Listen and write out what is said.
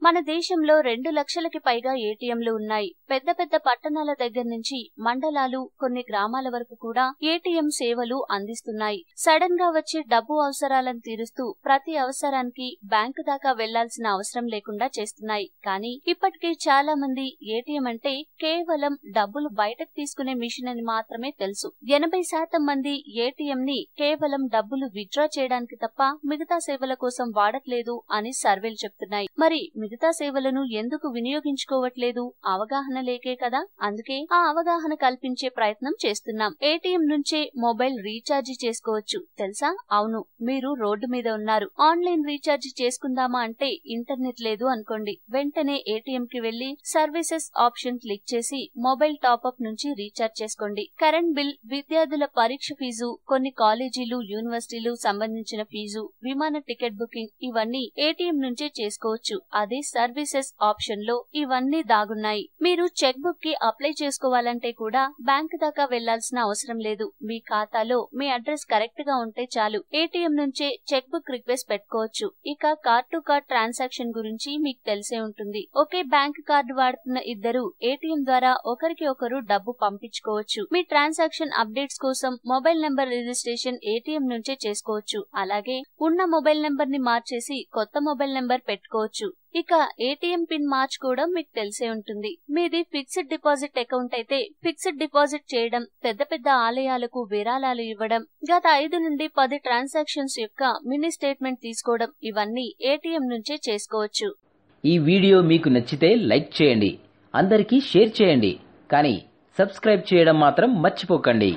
మన దేశంలో 2 లక్షలకి పైగా ఏటీఎంలు ఉన్నాయి. పెద్ద పెద్ద పట్టణాల దగ్గర నుంచి మండలాలు, కొన్ని గ్రామాల వరకు కూడా ఏటీఎం సేవలు అందిస్తున్నాయి. సడన్ గా వచ్చే డబ్బు అవసరాలను తీరుస్తూ ప్రతి అవసరానికి బ్యాంకు దాకా వెళ్లాల్సిన అవసరం లేకుండా చేస్తున్నాయి. కానీ ఇప్పటికీ చాలా మంది ఏటీఎం అంటే కేవలం డబ్బులు బయటకు తీసుకునే మిషన్ అని మాత్రమే తెలుసు. 80% మంది ఏటీఎం ని కేవలం డబ్బులు విత్డ్రా చేయడానికి తప్ప మిగతా సేవల కోసం వాడట్లేదు అని సర్వేలు చెప్తున్నాయి. మరి మిగతా సేవలను ఎందుకు వినియోగించుకోవట్లేదు? అవగాహన లేకే కదా. అందుకే ఆ అవగాహన కల్పించే ప్రయత్నం చేస్తున్నాం. ఏటీఎం నుంచే మొబైల్ రీఛార్జ్ చేసుకోవచ్చు తెలుసా? అవును, మీరు రోడ్డు మీద ఉన్నారు, ఆన్లైన్ రీఛార్జ్ చేసుకుందామా అంటే ఇంటర్నెట్ లేదు అనుకోండి. వెంటనే ఏటీఎం కి వెళ్లి సర్వీసెస్ ఆప్షన్ క్లిక్ చేసి మొబైల్ టాప్అప్ నుంచి రీఛార్జ్ చేసుకోండి. కరెంట్ బిల్, విద్యార్థుల పరీక్ష ఫీజు, కొన్ని కాలేజీలు, యూనివర్సిటీలు సంబంధించిన ఫీజు, విమాన టికెట్ బుకింగ్ ఇవన్నీ ఏటీఎం నుంచే చేసుకోవచ్చు. అదే సర్వీసెస్ ఆప్షన్ లో ఇవన్నీ దాగున్నాయి. మీరు చెక్ బుక్ కి అప్లై చేసుకోవాలంటే కూడా బ్యాంక్ దాకా వెళ్లాల్సిన అవసరం లేదు. మీ ఖాతాలో మీ అడ్రస్ కరెక్ట్ గా ఉంటే చాలు, ఏటీఎం నుంచే చెక్ బుక్ రిక్వెస్ట్ పెట్టుకోవచ్చు. ఇక కార్డ్ టు కార్డ్ ట్రాన్సాక్షన్ గురించి మీకు తెలిసే ఉంటుంది. ఒకే బ్యాంక్ కార్డు వాడుతున్న ఇద్దరు ఏటీఎం ద్వారా ఒకరికి ఒకరు డబ్బు పంపించుకోవచ్చు. మీ ట్రాన్సాక్షన్ అప్డేట్స్ కోసం మొబైల్ నెంబర్ రిజిస్ట్రేషన్ ఏటీఎం నుంచే చేసుకోవచ్చు. అలాగే ఉన్న మొబైల్ నెంబర్ ని మార్చేసి కొత్త మొబైల్ నెంబర్ పెట్టుకోవచ్చు. ఇక ఏటీఎం పిన్ మార్చుకోవడం మీకు తెలిసే ఉంటుంది. మీది ఫిక్స్డ్ డిపాజిట్ అకౌంట్ అయితే ఫిక్స్డ్ డిపాజిట్ చేయడం, పెద్ద పెద్ద ఆలయాలకు విరాళాలు ఇవ్వడం, గత 5 నుండి 10 ట్రాన్సాక్షన్స్ యొక్క మినీ స్టేట్మెంట్ తీసుకోవడం ఇవన్నీ ఏటీఎం నుంచే చేసుకోవచ్చు. ఈ వీడియో మీకు నచ్చితే లైక్ చేయండి, అందరికీ షేర్ చేయండి, కానీ సబ్స్క్రైబ్ చేయడం మాత్రం మర్చిపోకండి.